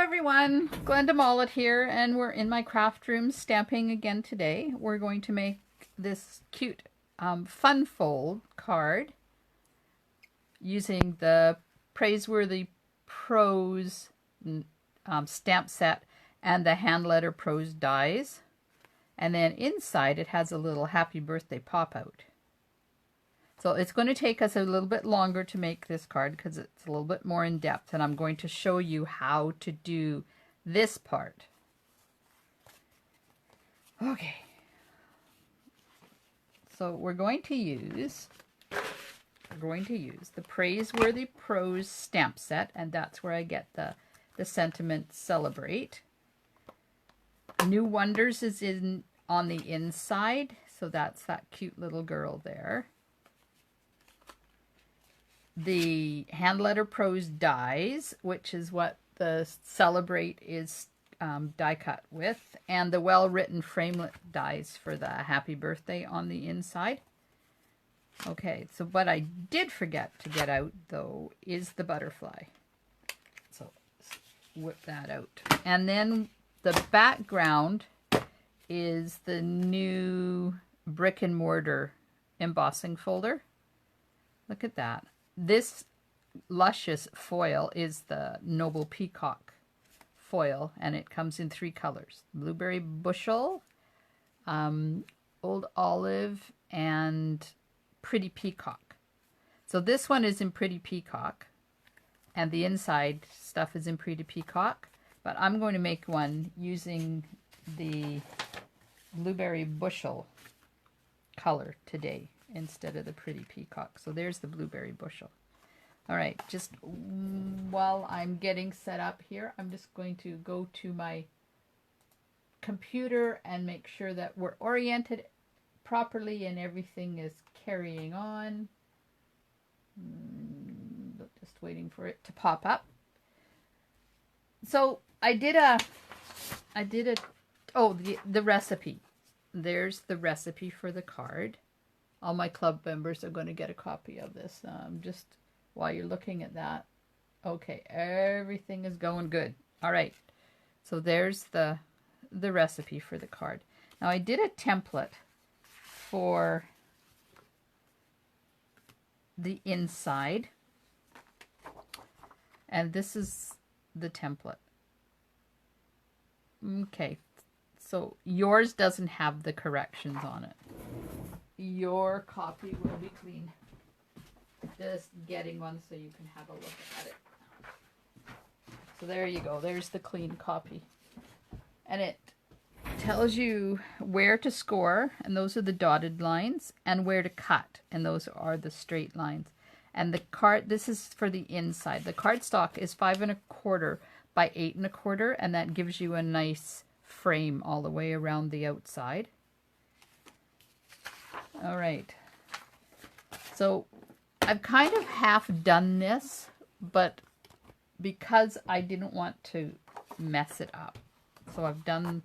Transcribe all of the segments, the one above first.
everyone, Glenda Mollet here, and we're in my craft room stamping again today. We're going to make this cute fun fold card using the Praiseworthy Prose stamp set and the hand letter Prose dies. And then inside it has a little happy birthday pop out. So it's going to take us a little bit longer to make this card because it's a little bit more in depth, and I'm going to show you how to do this part. Okay. So we're going to use the Praiseworthy Prose stamp set, and that's where I get the sentiment celebrate. New Wonders is on the inside, so that's that cute little girl there. The hand letter Prose dies, which is what the Celebrate is die cut with, and the well-written framelit dies for the happy birthday on the inside. Okay, so what I did forget to get out, though, is the butterfly. So whip that out. And then the background is the new brick and mortar embossing folder. Look at that. This luscious foil is the Noble Peacock foil, and it comes in 3 colors: Blueberry Bushel, Old Olive, and Pretty Peacock. So this one is in Pretty Peacock, and the inside stuff is in Pretty Peacock, but I'm going to make one using the Blueberry Bushel color today instead of the Pretty Peacock. So there's the Blueberry Bushel. All right, just while I'm getting set up here, I'm just going to go to my computer and make sure that we're oriented properly and everything is carrying on. Just waiting for it to pop up. So the recipe. There's the recipe for the card. All my club members are going to get a copy of this. Just while you're looking at that. Okay, everything is going good. All right, so there's the recipe for the card. Now I did a template for the inside, and this is the template. Okay, so yours doesn't have the corrections on it. Your copy will be clean. Just getting one so you can have a look at it. So there you go. There's the clean copy. And it tells you where to score, and those are the dotted lines, and where to cut, and those are the straight lines. And the card, this is for the inside. The cardstock is 5 1/4 by 8 1/4, and that gives you a nice frame all the way around the outside. All right. So I've kind of half done this, but because I didn't want to mess it up. So I've done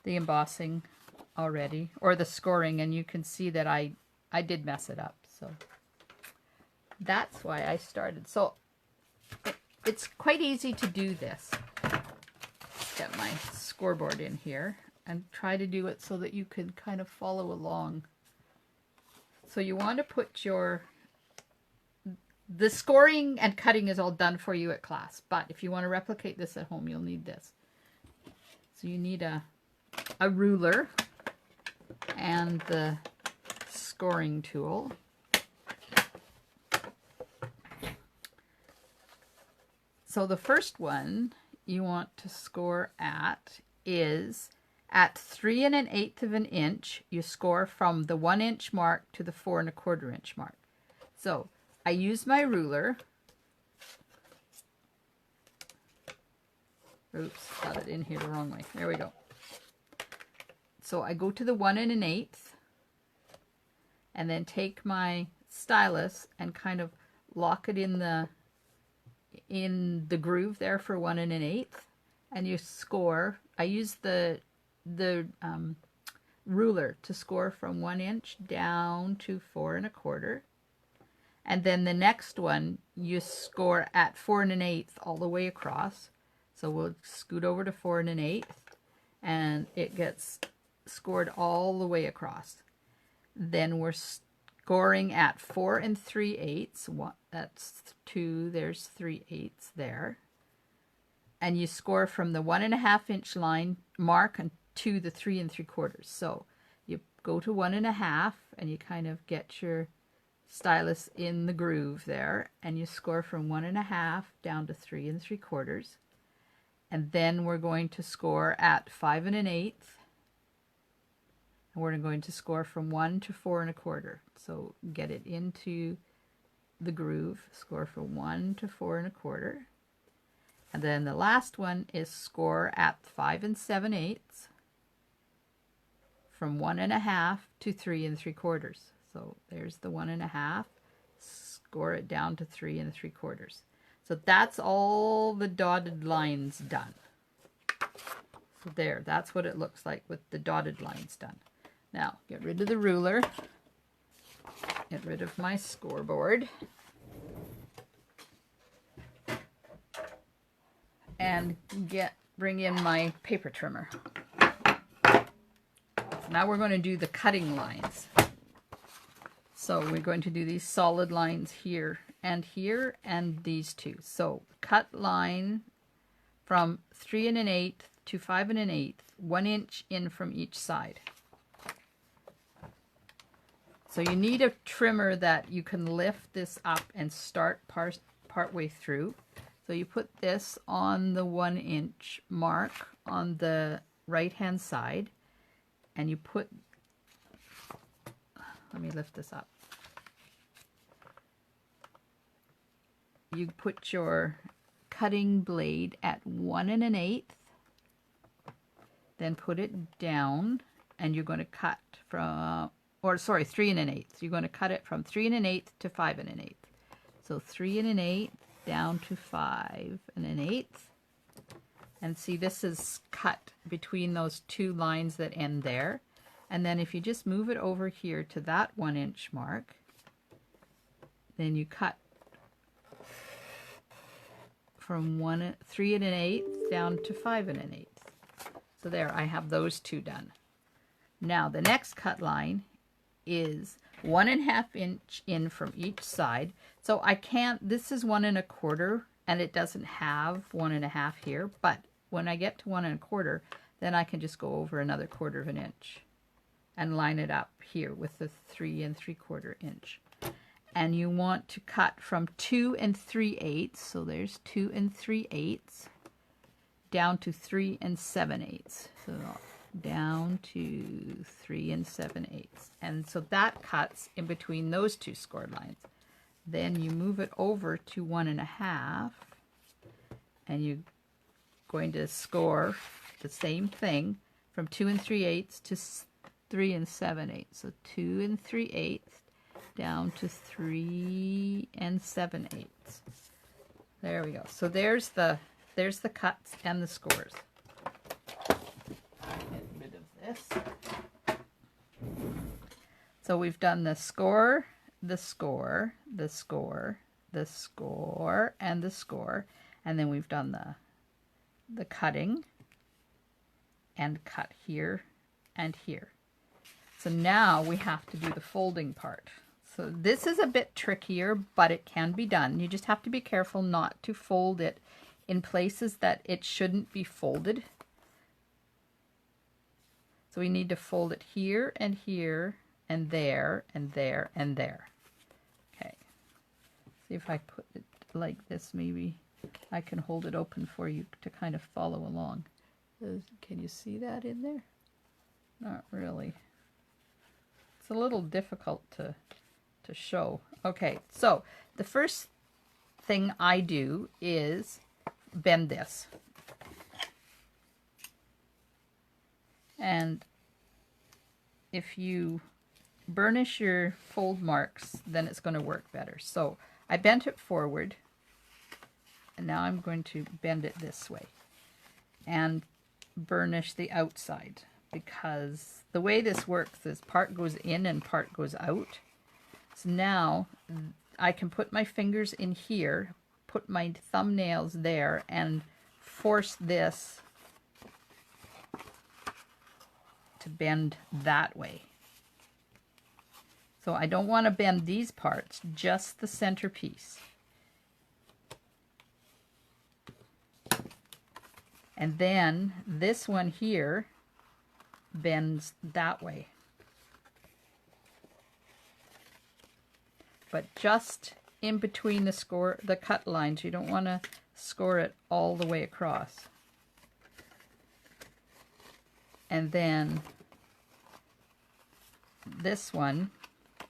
the embossing already, or the scoring, and you can see that I did mess it up. So that's why I started. So it's quite easy to do this. Get my scoreboard in here and try to do it so that you can kind of follow along. So you want to put the scoring and cutting is all done for you at class, but if you want to replicate this at home, you'll need this. So you need a ruler and the scoring tool. So the first one you want to score at is at 3 1/8 inch. You score from the 1 inch mark to the 4 1/4 inch mark. So I use my ruler. Oops, got it in here the wrong way. There we go. So I go to the 1 1/8 and then take my stylus and kind of lock it in the groove there for 1 1/8, and you score. I use the ruler to score from 1 inch down to 4 1/4. And then the next one, you score at 4 1/8 all the way across. So we'll scoot over to 4 1/8, and it gets scored all the way across. Then we're scoring at 4 3/8. That's 2, there's 3/8 there. And you score from the 1.5 inch line mark to the 3 3/4. So you go to 1.5 and you kind of get your stylus in the groove there, and you score from 1.5 down to 3 3/4. And then we're going to score at 5 1/8. And we're going to score from 1 to 4 1/4. So get it into the groove, score from 1 to 4 1/4. And then the last one is score at 5 7/8, from 1.5 to 3 3/4. So there's the 1.5, score it down to 3 3/4. So that's all the dotted lines done. So there, that's what it looks like with the dotted lines done. Now, get rid of the ruler, get rid of my scoreboard, and bring in my paper trimmer. Now we're going to do the cutting lines. So we're going to do these solid lines here and these two. So cut line from 3 1/8 to 5 1/8, 1 inch in from each side. So you need a trimmer that you can lift this up and start part way through. So you put this on the 1 inch mark on the right hand side, and you put, let me lift this up. You put your cutting blade at 1 1/8, then put it down, and you're going to cut from, 3 1/8. You're going to cut it from 3 1/8 to 5 1/8. So 3 1/8 down to 5 1/8. And see, this is cut between those two lines that end there. And then if you just move it over here to that 1 inch mark, then you cut from 3 1/8 down to 5 1/8. So there, I have those two done. Now the next cut line is 1.5 inch in from each side. So I can't, this is 1 1/4, and it doesn't have 1.5 here, but when I get to 1 1/4, then I can just go over another 1/4 inch and line it up here with the 3 3/4 inch. And you want to cut from 2 3/8, so there's 2 3/8, down to 3 7/8. So down to 3 7/8. And so that cuts in between those two scored lines. Then you move it over to 1.5, and you're going to score the same thing from 2 3/8 to 3 7/8. So 2 3/8 down to 3 7/8. There we go. So there's the cuts and the scores. Get rid of this. So we've done the score, the score, the score, the score, and the score, and then we've done the cutting and cut here and here. So now we have to do the folding part. So this is a bit trickier, but it can be done. You just have to be careful not to fold it in places that it shouldn't be folded. So we need to fold it here and here and there and there and there. Okay. See if I put it like this, maybe I can hold it open for you to kind of follow along. Can you see that in there? Not really. It's a little difficult to show. Okay, so the first thing I do is bend this. And if you burnish your fold marks, then it's going to work better. So I bent it forward, and now I'm going to bend it this way and burnish the outside, because the way this works is part goes in and part goes out. So now I can put my fingers in here, put my thumbnails there, and force this to bend that way. So I don't want to bend these parts, just the centerpiece. And then this one here bends that way. But just in between the cut lines, you don't want to score it all the way across. And then this one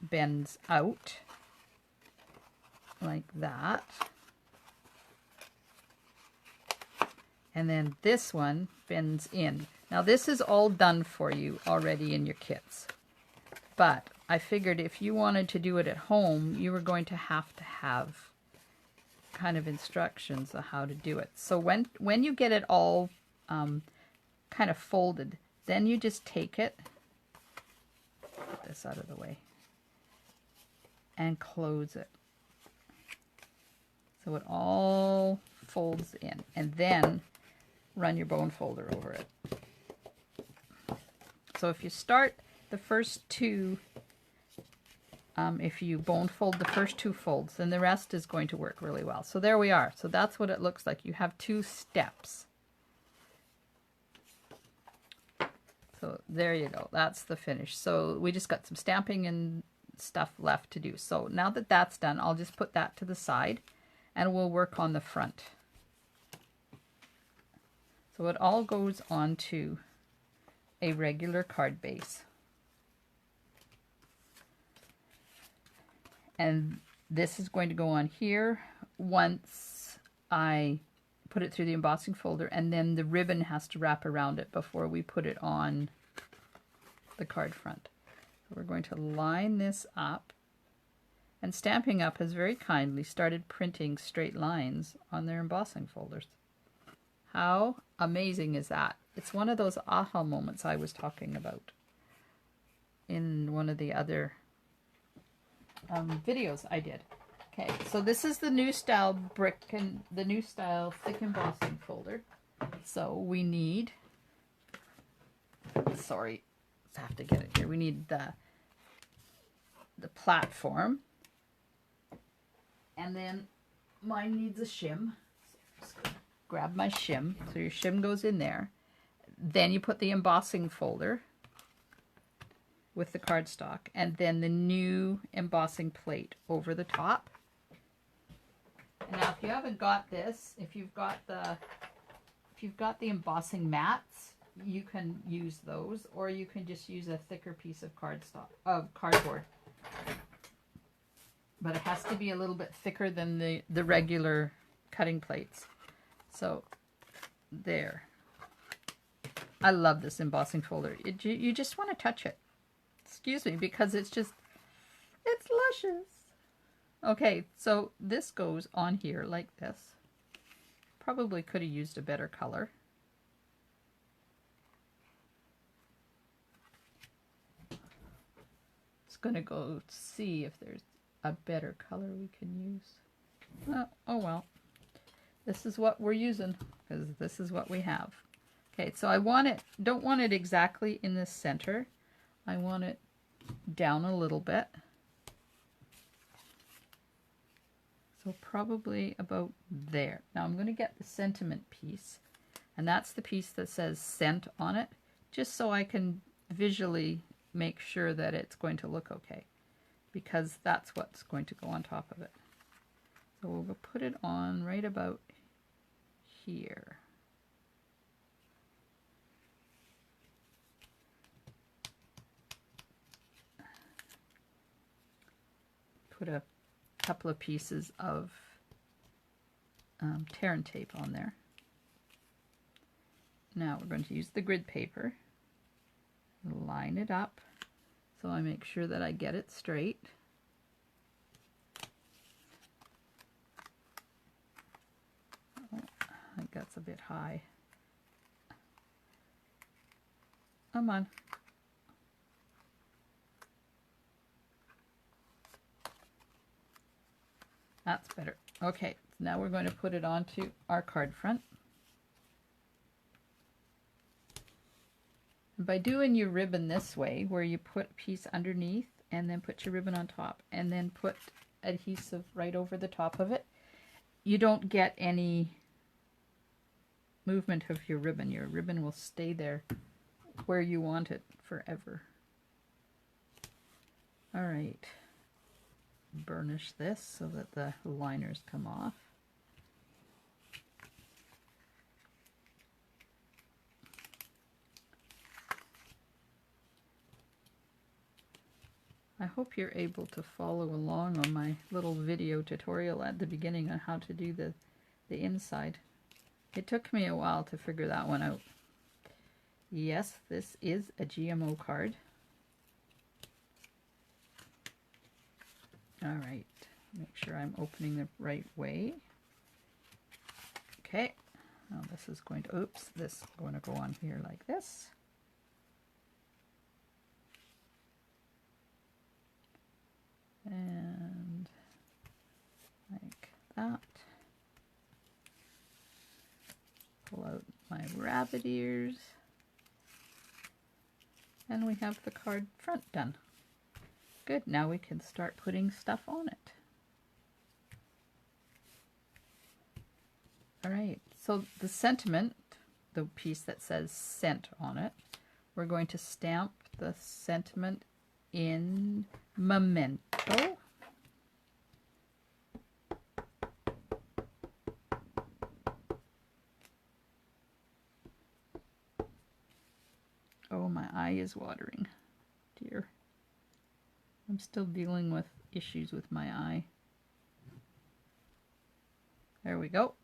bends out like that. And then this one bends in. Now this is all done for you already in your kits. But I figured if you wanted to do it at home, you were going to have kind of instructions on how to do it. So when you get it all kind of folded, then you just take it, put this out of the way, and close it. So it all folds in, and then run your bone folder over it. So if you start the first two, if you bone fold the first two folds, then the rest is going to work really well. So there we are. So that's what it looks like. You have 2 steps. So there you go. That's the finish. So we just got some stamping and stuff left to do. So now that that's done, I'll just put that to the side and we'll work on the front. So it all goes onto a regular card base. And this is going to go on here once I put it through the embossing folder, and then the ribbon has to wrap around it before we put it on the card front. So we're going to line this up, and Stampin' Up! Has very kindly started printing straight lines on their embossing folders. How amazing is that? It's one of those aha moments I was talking about in one of the other videos I did. Okay, so this is the new style brick and the new style thick embossing folder. So we need, sorry, I have to get it here. We need the platform, and then mine needs a shim. So I'm just gonna grab my shim. So your shim goes in there. Then you put the embossing folder with the cardstock, and then the new embossing plate over the top. And now, if you haven't got this, if you've got the embossing mats, you can use those, or you can just use a thicker piece of cardboard. But it has to be a little bit thicker than the regular cutting plates. So there. I love this embossing folder. You just want to touch it. Excuse me, because it's luscious. Okay, so this goes on here like this. Probably could have used a better color. Just going to go see if there's a better color we can use. Oh well. This is what we're using, because this is what we have. Okay, so I don't want it exactly in the center. I want it down a little bit. So probably about there. Now I'm going to get the sentiment piece, and that's the piece that says scent on it, just so I can visually make sure that it's going to look okay, because that's what's going to go on top of it. So we'll put it on right about here. Put a couple of pieces of tear and tape on there. Now we're going to use the grid paper, line it up so I make sure that I get it straight. Oh, I think that's a bit high. Come on. That's better. Okay, now we're going to put it onto our card front. And by doing your ribbon this way, where you put a piece underneath and then put your ribbon on top and then put adhesive right over the top of it, you don't get any movement of your ribbon. Your ribbon will stay there where you want it forever. All right, burnish this so that the liners come off. I hope you're able to follow along on my little video tutorial at the beginning on how to do the inside. It took me a while to figure that one out. Yes, this is a GMO card. All right, make sure I'm opening the right way. Okay, now this is going to, oops, this is going to go on here like this. And like that. Pull out my rabbit ears. And we have the card front done. Good, now we can start putting stuff on it. All right, so the sentiment, the piece that says sent on it, we're going to stamp the sentiment in memento. Oh, my eye is watering, dear. I'm still dealing with issues with my eye. There we go.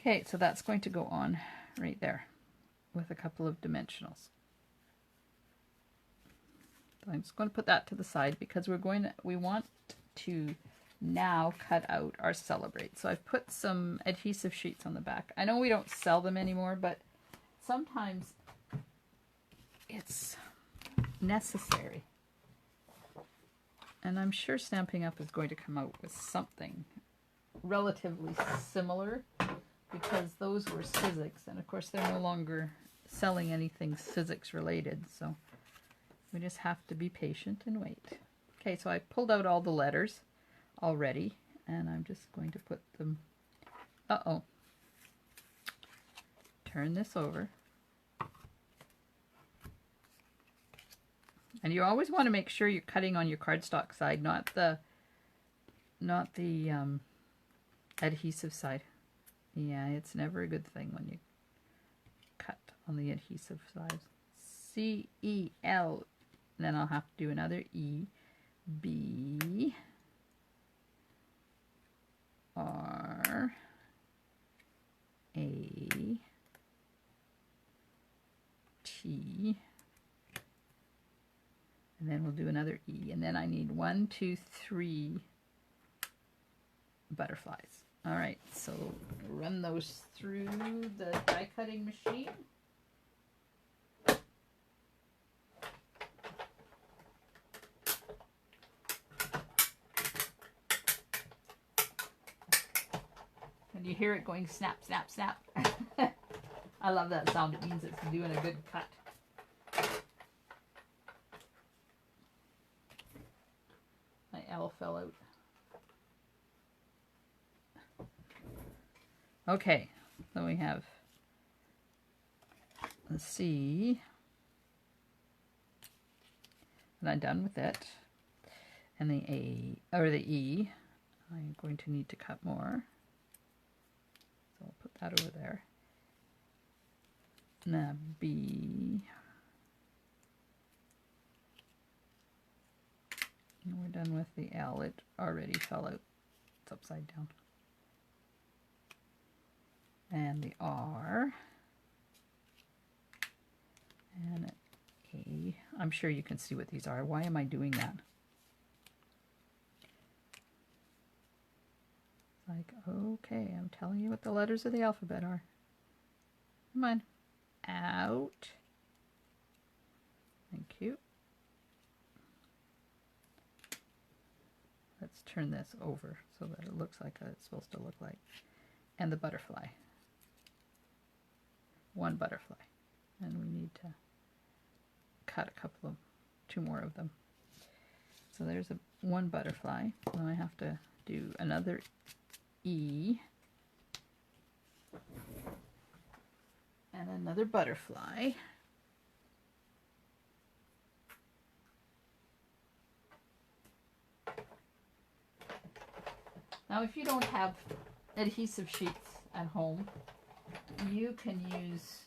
Okay, so that's going to go on right there with a couple of dimensionals. So I'm just going to put that to the side because we want to now cut out our Celebrate. So I've put some adhesive sheets on the back. I know we don't sell them anymore, but sometimes it's necessary. And I'm sure Stampin' Up! Is going to come out with something relatively similar, because those were Sizzix, and of course they're no longer selling anything Sizzix related, so we just have to be patient and wait. Okay, so I pulled out all the letters already, and I'm just going to put them, turn this over. And you always want to make sure you're cutting on your cardstock side, not the adhesive side. Yeah, it's never a good thing when you cut on the adhesive side. C-E-L, then I'll have to do another E, B, R, A, T, and then we'll do another E, and then I need 1, 2, 3 butterflies. All right, so run those through the die cutting machine. And you hear it going snap, snap, snap. I love that sound. It means it's doing a good cut. My L fell out. Okay, so we have the C, and I'm done with it, and the A, or the E, I'm going to need to cut more, so I'll put that over there. And the B, and we're done with the L. It already fell out, it's upside down. And the R, and an A. I'm sure you can see what these are. Why am I doing that? Like, okay, I'm telling you what the letters of the alphabet are. Come on. Out. Thank you. Let's turn this over so that it looks like it's supposed to look like. and the butterfly. One butterfly. And we need to cut two more of them. So there's one butterfly. Now I have to do another E and another butterfly. Now if you don't have adhesive sheets at home, you can use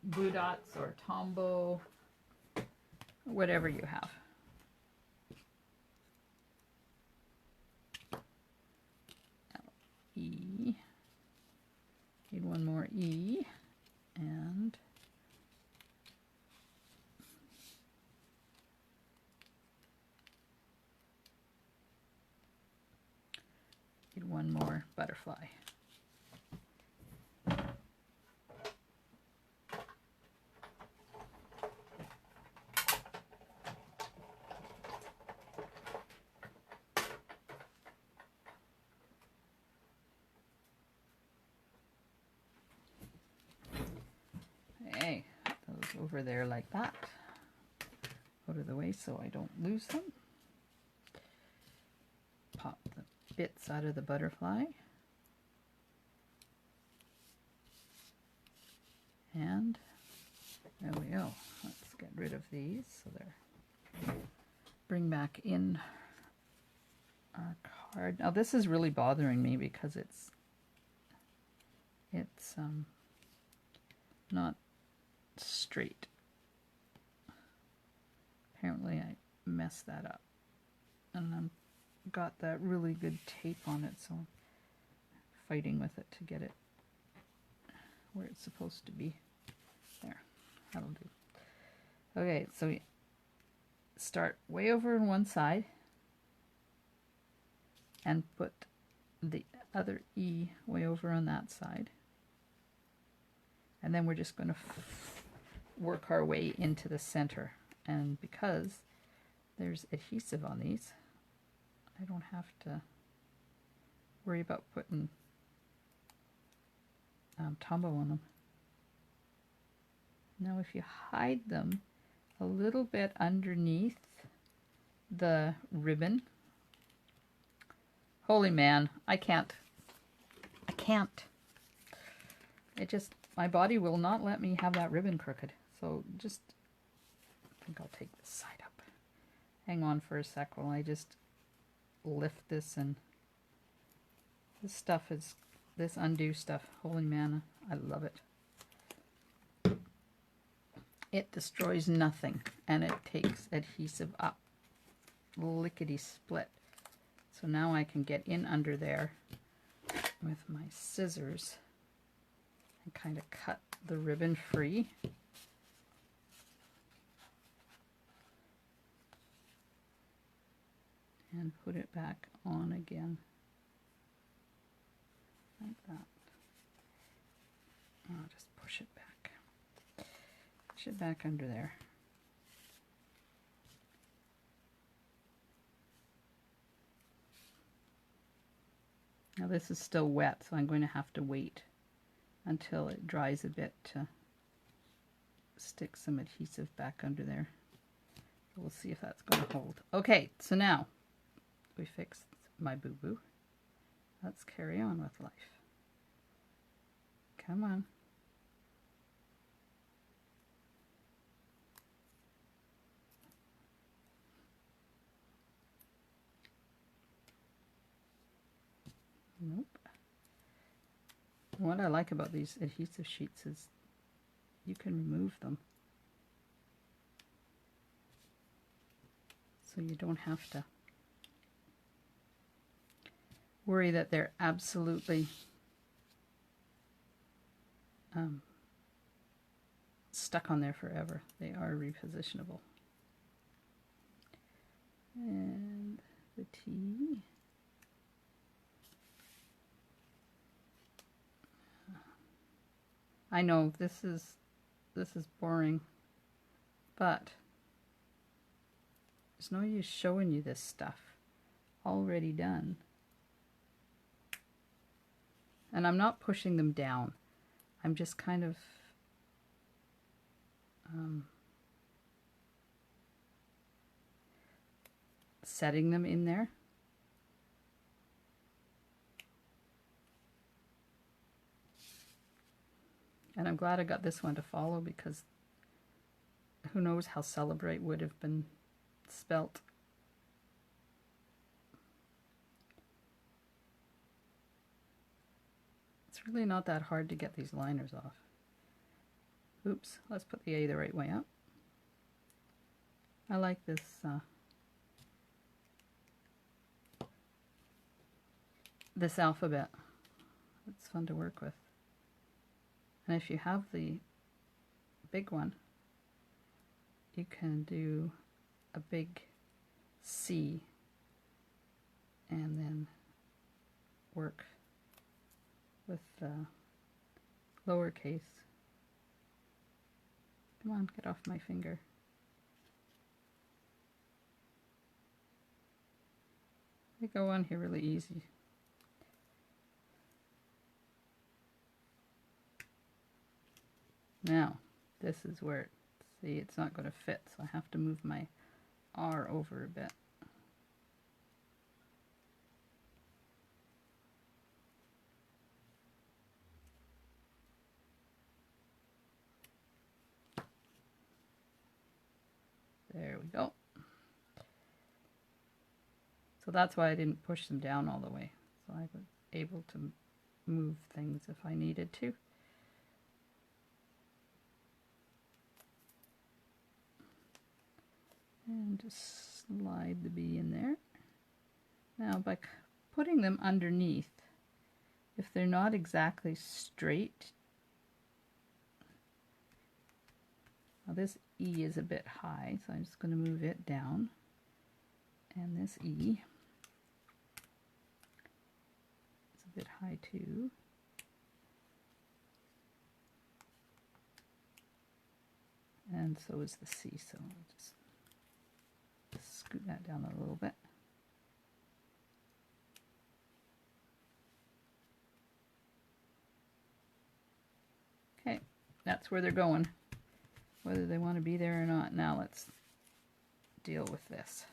Blue Dots or Tombow, whatever you have. E. Need one more E and need one more butterfly. Okay, put those over there like that. Out of the way so I don't lose them. Pop the bits out of the butterfly. And there we go. Let's get rid of these so they're bring back in our card. Now this is really bothering me because it's not straight. Apparently I messed that up, and I've got that really good tape on it, so I'm fighting with it to get it where it's supposed to be. There, that'll do. Okay, so we start way over on one side and put the other E way over on that side. And then we're just going to work our way into the center. And because there's adhesive on these, I don't have to worry about putting Tombow on them. Now if you hide them a little bit underneath the ribbon, holy man, I can't. It just, my body will not let me have that ribbon crooked. So just, I think I'll take this side up. Hang on for a sec while I just lift this, and this stuff is, this undo stuff, holy man, I love it. It destroys nothing, and it takes adhesive up, lickety split. So now I can get in under there with my scissors and kind of cut the ribbon free. And put it back on again, like that. I'll just push it back. Push it back under there. Now this is still wet, so I'm going to have to wait until it dries a bit to stick some adhesive back under there. We'll see if that's going to hold. Okay, so now we fixed my boo-boo. Let's carry on with life. Come on. Nope. What I like about these adhesive sheets is you can remove them. So you don't have to worry that they're absolutely stuck on there forever. They are repositionable. And the T. I know this is boring, but there's no use showing you this stuff already done. And I'm not pushing them down. I'm just kind of setting them in there. And I'm glad I got this one to follow, because who knows how celebrate would have been spelt. It's really not that hard to get these liners off. Oops, let's put the A the right way up. I like this this alphabet. It's fun to work with. And if you have the big one, you can do a big C and then work with lowercase. Come on, get off my finger. They go on here really easy. Now, this is where, see, it's not going to fit, so I have to move my R over a bit. There we go. So that's why I didn't push them down all the way. So I was able to move things if I needed to. And just slide the B in there. Now by putting them underneath, if they're not exactly straight, now this E is a bit high, so I'm just going to move it down. And this E is a bit high too. And so is the C, so I'll just scoot that down a little bit. Okay, that's where they're going, whether they want to be there or not. Now let's deal with this.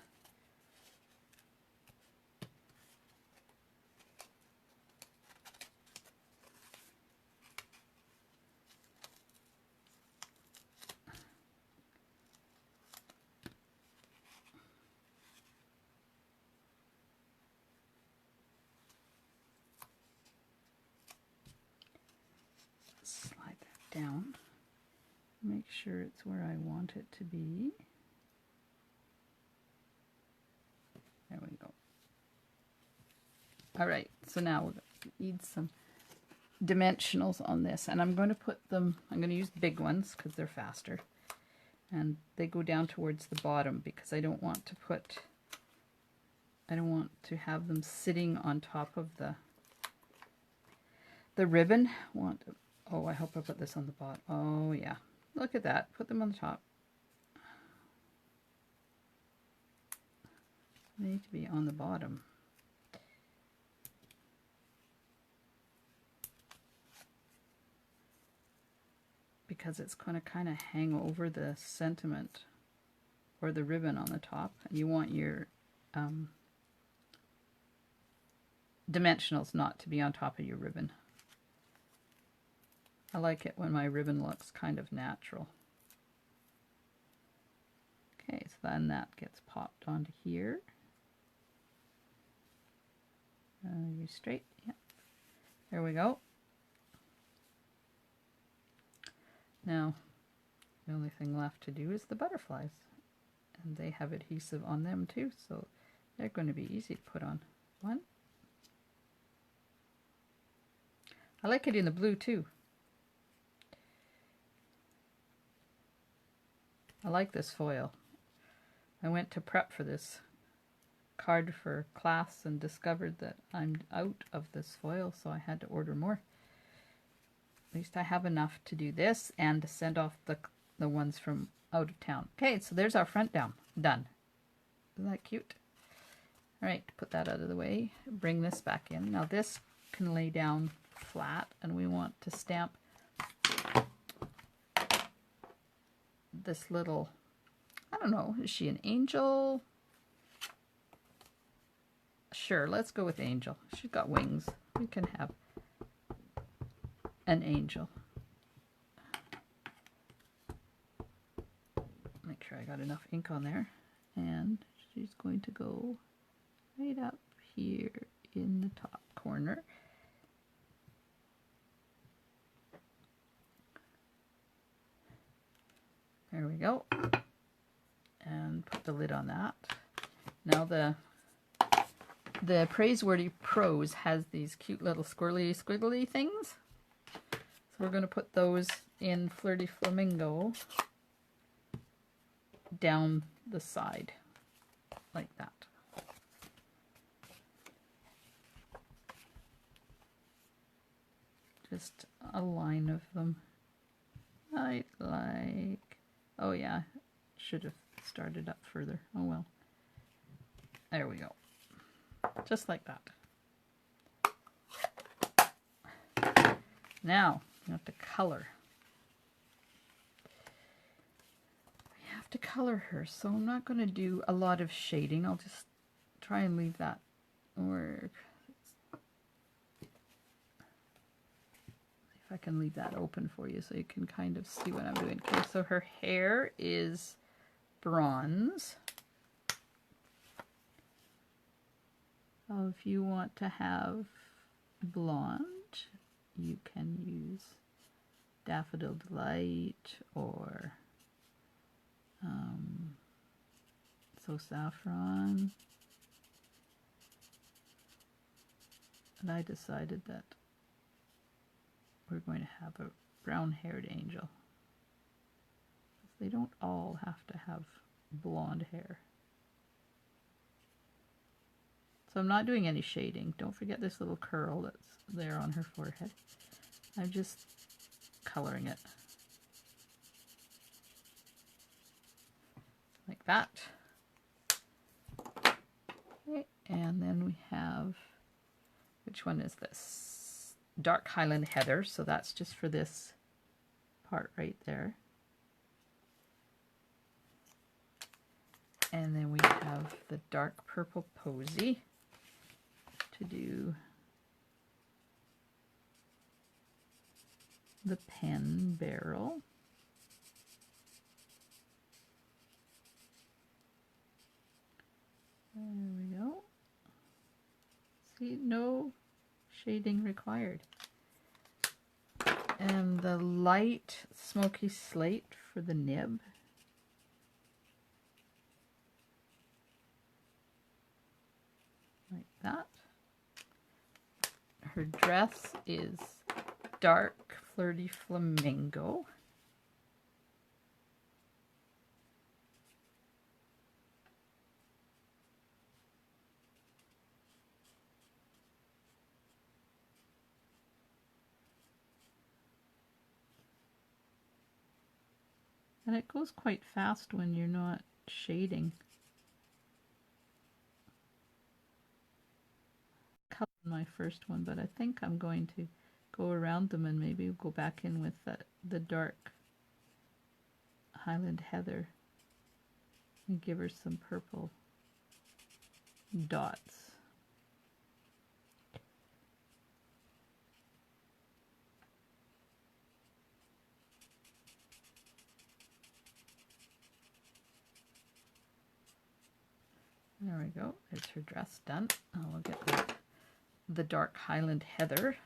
Slide that down. Make sure it's where I want it to be. There we go. All right, so now we'll need some dimensionals on this, and I'm going to put them, I'm going to use big ones because they're faster, and they go down towards the bottom because I don't want to have them sitting on top of the ribbon. Oh, I hope I put this on the bottom. Oh yeah, look at that, put them on the top. They need to be on the bottom. Because it's going to kind of hang over the sentiment or the ribbon on the top. And you want your dimensionals not to be on top of your ribbon. I like it when my ribbon looks kind of natural. Okay, so then that gets popped onto here. You straight, yeah. There we go. Now, the only thing left to do is the butterflies. And they have adhesive on them too, so they're going to be easy to put on. One. I like it in the blue too. I like this foil. I went to prep for this card for class and discovered that I'm out of this foil, so I had to order more. At least I have enough to do this and to send off the ones from out of town. Okay, so there's our front down. Done. Isn't that cute? All right, put that out of the way. Bring this back in. Now this can lay down flat, and we want to stamp this little, I don't know, is she an angel? Sure, let's go with angel. She's got wings. We can have an angel. Make sure I got enough ink on there. And she's going to go right up here in the top corner. There we go. And put the lid on that. Now the Praiseworthy Prose has these cute little squirrely squiggly things. So we're going to put those in Flirty Flamingo down the side, like that. Just a line of them. I'd like, oh yeah, should have started up further. Oh well. There we go. Just like that. Now, we have to color. We have to color her, so I'm not going to do a lot of shading. I'll just try and leave that work. If I can leave that open for you so you can kind of see what I'm doing. Okay, so her hair is bronze. If you want to have blonde, you can use Daffodil Delight or So Saffron. And I decided that we're going to have a brown-haired angel. They don't all have to have blonde hair. So I'm not doing any shading. Don't forget this little curl that's there on her forehead. I'm just coloring it. Like that. Okay, and then we have, which one is this? Dark Highland Heather, so that's just for this part right there. And then we have the Dark Purple Posy to do the pen barrel. There we go. See, no shading required. And the light smoky slate for the nib. Like that. Her dress is dark Flirty Flamingo. And it goes quite fast when you're not shading. Colored my first one, but I think I'm going to go around them and maybe go back in with the dark Highland Heather and give her some purple dots. There we go. There's her dress done. I'll get the dark Highland Heather.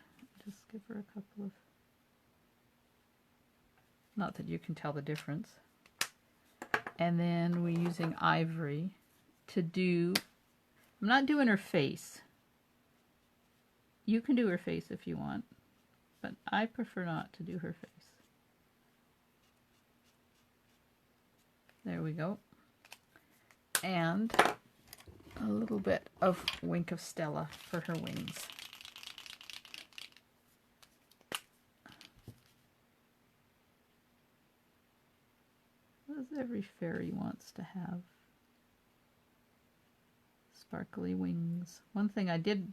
Just give her a couple of... Not that you can tell the difference. And then we're using ivory to do... I'm not doing her face. You can do her face if you want, but I prefer not to do her face. There we go. And a little bit of Wink of Stella for her wings. As every fairy wants to have sparkly wings. One thing I did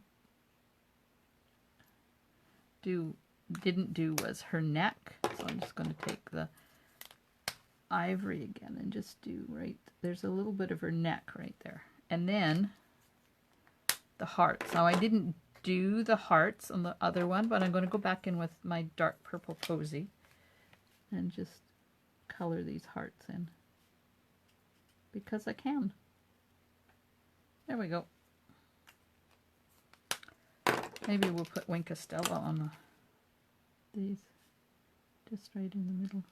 didn't do was her neck. So I'm just going to take the ivory again and just do right, there's a little bit of her neck right there. And then the hearts. Now I didn't do the hearts on the other one, but I'm going to go back in with my dark purple Posy and just color these hearts in because I can. There we go. Maybe we'll put Wink Stella on these, just right in the middle.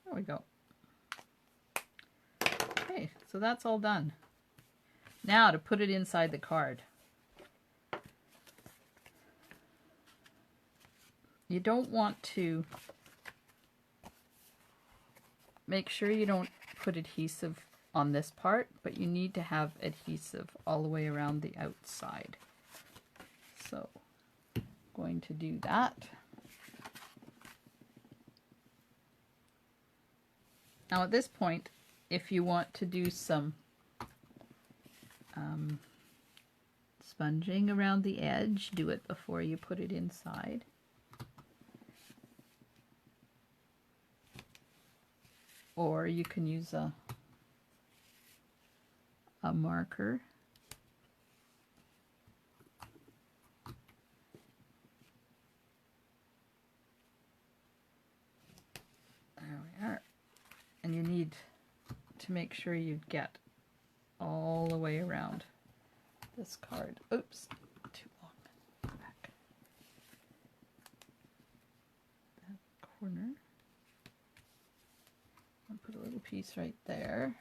There we go. Okay, so that's all done. Now to put it inside the card. You don't want to, make sure you don't put adhesive on this part, but you need to have adhesive all the way around the outside. So I'm going to do that. Now at this point, if you want to do some sponging around the edge, do it before you put it inside. Or you can use a marker. There we are. And you need to make sure you get all the way around this card. Oops, too long. Back. That corner. I'll put a little piece right there.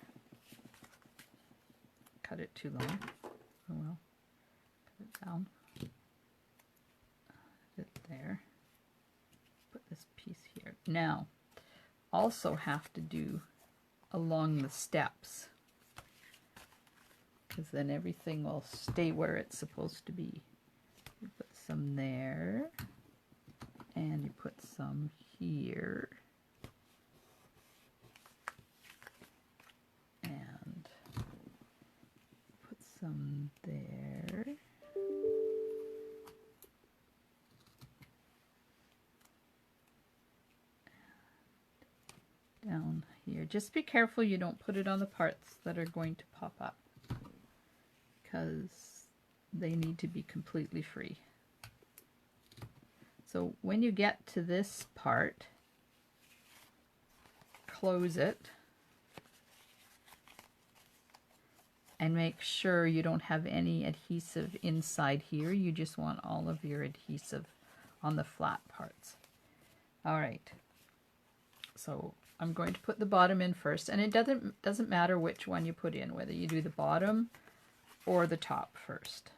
Cut it too long. Oh well. Cut it down. Put it there. Put this piece here. Now, also have to do along the steps, because then everything will stay where it's supposed to be. You put some there, and you put some here, and put some there. Down here. Just be careful you don't put it on the parts that are going to pop up, because they need to be completely free. So when you get to this part, close it and make sure you don't have any adhesive inside here. You just want all of your adhesive on the flat parts. All right, so I'm going to put the bottom in first, and it doesn't matter which one you put in, whether you do the bottom or the top first.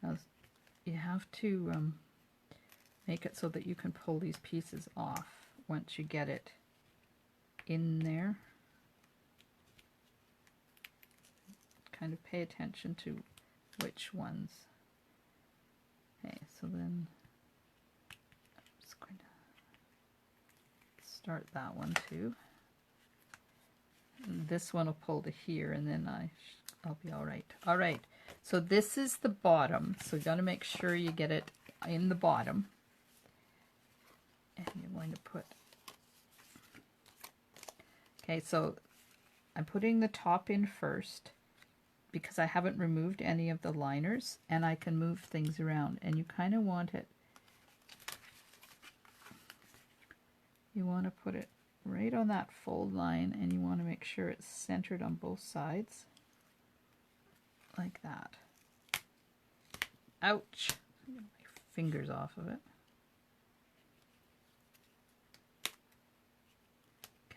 Now, you have to make it so that you can pull these pieces off once you get it in there. Kind of pay attention to which ones. Okay, so then I'm just going to start that one too. And this one will pull to here, and then I'll be all right. All right, so this is the bottom, so you got to make sure you get it in the bottom. And you're going to put, okay, so I'm putting the top in first because I haven't removed any of the liners, and I can move things around, and you kind of want it, you want to put it right on that fold line, and you want to make sure it's centered on both sides like that. Ouch! Get my fingers off of it.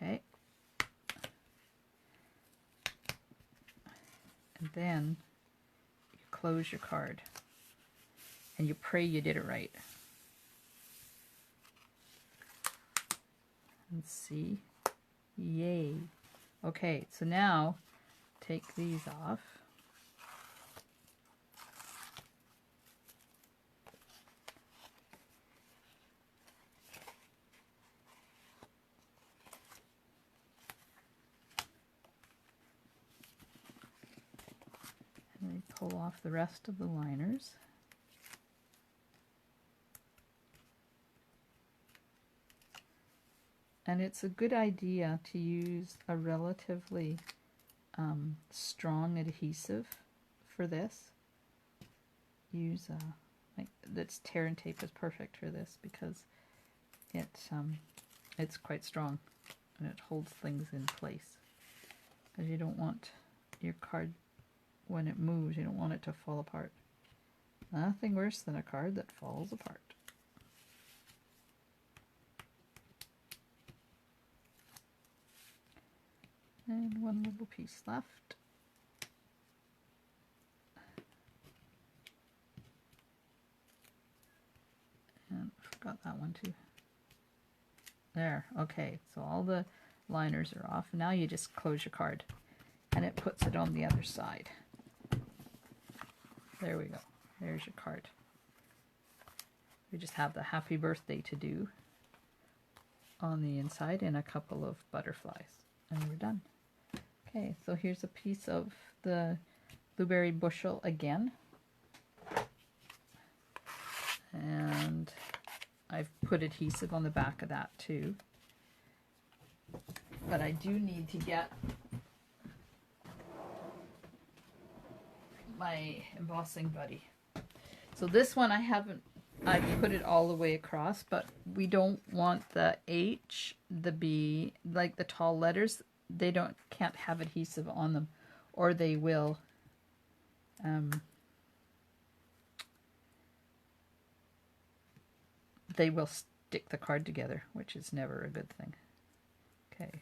Okay, and then you close your card and you pray you did it right. And see, yay. Okay, so now take these off. And we pull off the rest of the liners. And it's a good idea to use a relatively strong adhesive for this. Use like this tear and tape is perfect for this because it's quite strong and it holds things in place. Because you don't want your card, when it moves, you don't want it to fall apart. Nothing worse than a card that falls apart. And one little piece left. And forgot that one too. There, okay, so all the liners are off. Now you just close your card and it puts it on the other side. There we go. There's your card. We just have the happy birthday to do on the inside and a couple of butterflies. And we're done. Okay, so here's a piece of the blueberry bushel again. And I've put adhesive on the back of that too. But I do need to get my embossing buddy. So this one I put it all the way across, but we don't want the H, the B, like the tall letters, they can't have adhesive on them, or they will stick the card together, which is never a good thing. Okay,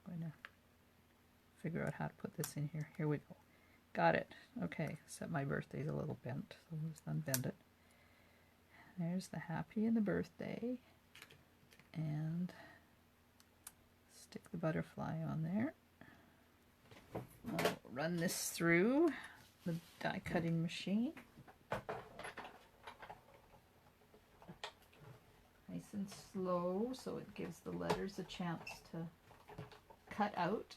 I'm going to figure out how to put this in here. Here we go. Got it. Okay, except my birthday's a little bent, so let's unbend it. There's the happy and the birthday. And stick the butterfly on there. I'll run this through the die cutting machine. Nice and slow, so it gives the letters a chance to cut out.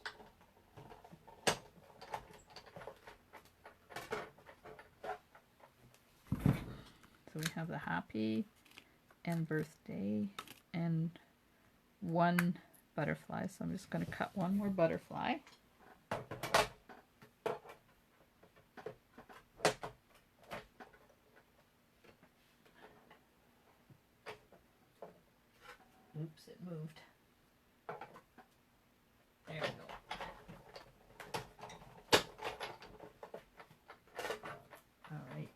So we have the happy and birthday and one butterfly. So I'm just going to cut one more butterfly. Oops, it moved. There we go. All right.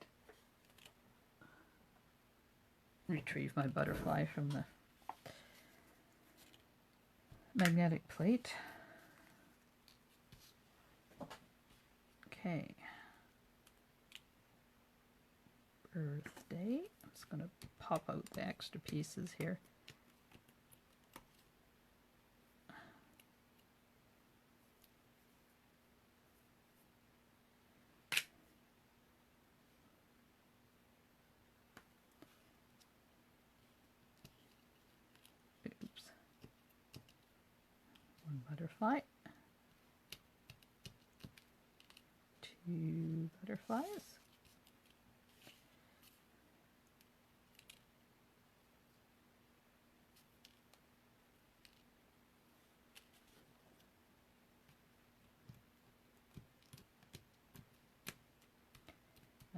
Retrieve my butterfly from the magnetic plate. Okay. Birthday. I'm just going to pop out the extra pieces here. Oops. One butterfly. Two butterflies.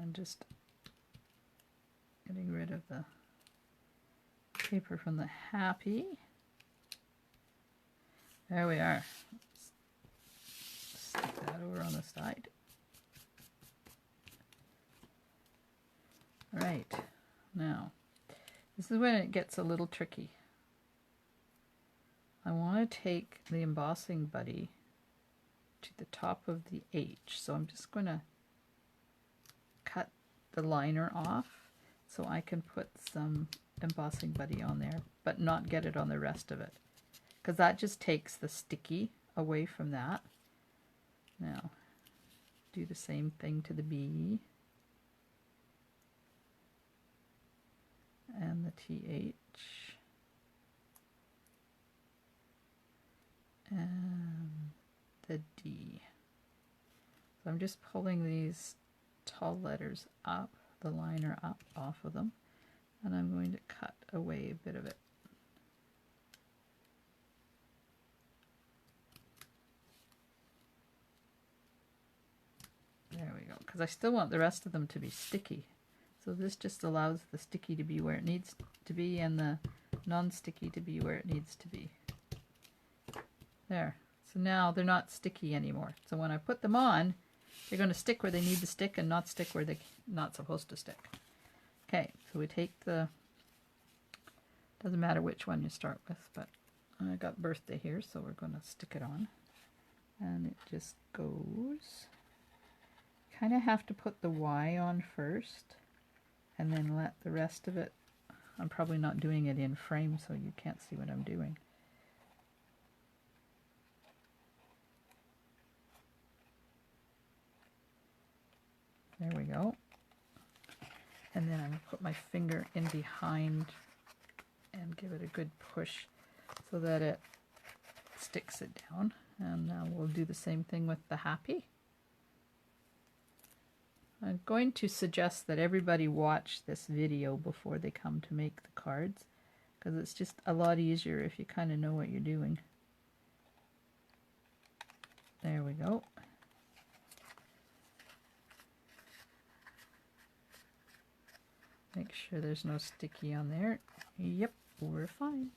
I'm just getting rid of the paper from the happy. There we are. Stick that over on the side. All right, now this is when it gets a little tricky. I want to take the embossing buddy to the top of the H, so I'm just going to cut the liner off so I can put some embossing buddy on there, but not get it on the rest of it, because that just takes the sticky away from that. Now, do the same thing to the B and the TH and the D. So I'm just pulling these tall letters up, the liner up off of them, and I'm going to cut away a bit of it. There we go, because I still want the rest of them to be sticky. So this just allows the sticky to be where it needs to be and the non-sticky to be where it needs to be. There. So now they're not sticky anymore. So when I put them on, they're going to stick where they need to stick and not stick where they're not supposed to stick. Okay, so we take the, doesn't matter which one you start with, but I got birthday here, so we're going to stick it on. And it just goes. Kind of have to put the Y on first and then let the rest of it, I'm probably not doing it in frame so you can't see what I'm doing. There we go. And then I'm going to put my finger in behind and give it a good push so that it sticks it down. And now we'll do the same thing with the happy. I'm going to suggest that everybody watch this video before they come to make the cards, because it's just a lot easier if you kind of know what you're doing. There we go. Make sure there's no sticky on there. Yep, we're fine.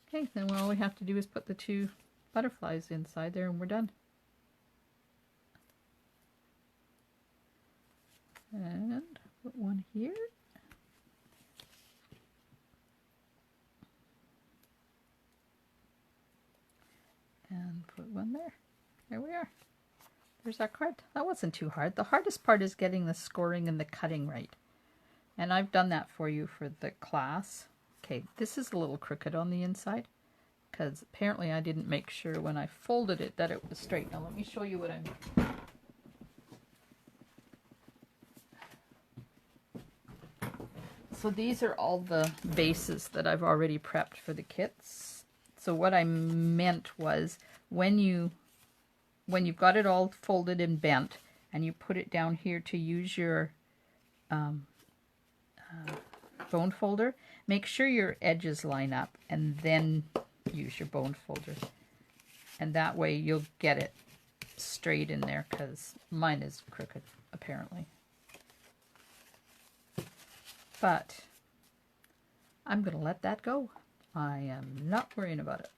Okay, then all we have to do is put the two butterflies inside there and we're done. And put one here. And put one there. There we are. There's our card. That wasn't too hard. The hardest part is getting the scoring and the cutting right. And I've done that for you for the class. Okay, this is a little crooked on the inside because apparently I didn't make sure when I folded it that it was straight. Now let me show you what I mean. So these are all the bases that I've already prepped for the kits. So what I meant was when you've got it all folded and bent and you put it down here to use your bone folder, make sure your edges line up and then use your bone folder. And that way you'll get it straight in there because mine is crooked apparently. But I'm going to let that go. I am not worrying about it.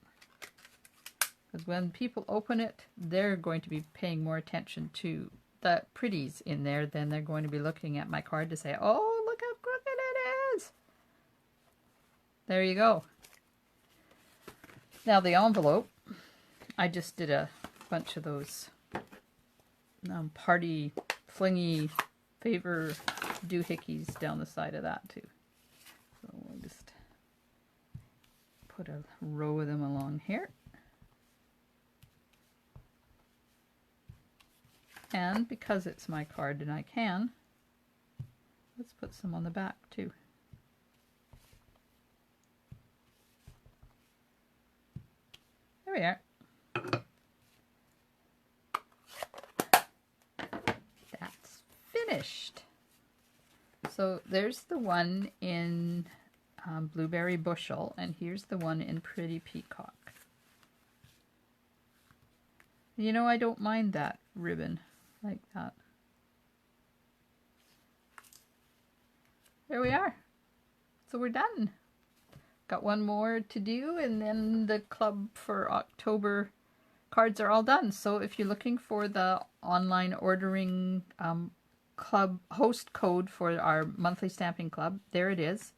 Because when people open it, they're going to be paying more attention to the pretties in there than they're going to be looking at my card to say, oh, look how crooked it is. There you go. Now the envelope, I just did a bunch of those party flingy favor doohickeys down the side of that too. So we'll just put a row of them along here. And because it's my card and I can, let's put some on the back too. There we are. That's finished. So there's the one in Blueberry Bushel, and here's the one in Pretty Peacock. You know, I don't mind that ribbon like that. There we are. So we're done. Got one more to do, and then the club for October cards are all done. So if you're looking for the online ordering club host code for our monthly stamping club, there it is.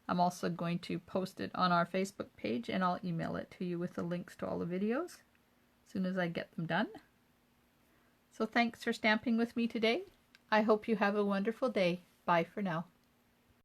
I'm also going to post it on our Facebook page, and I'll email it to you with the links to all the videos as soon as I get them done. So thanks for stamping with me today. I hope you have a wonderful day. Bye for now.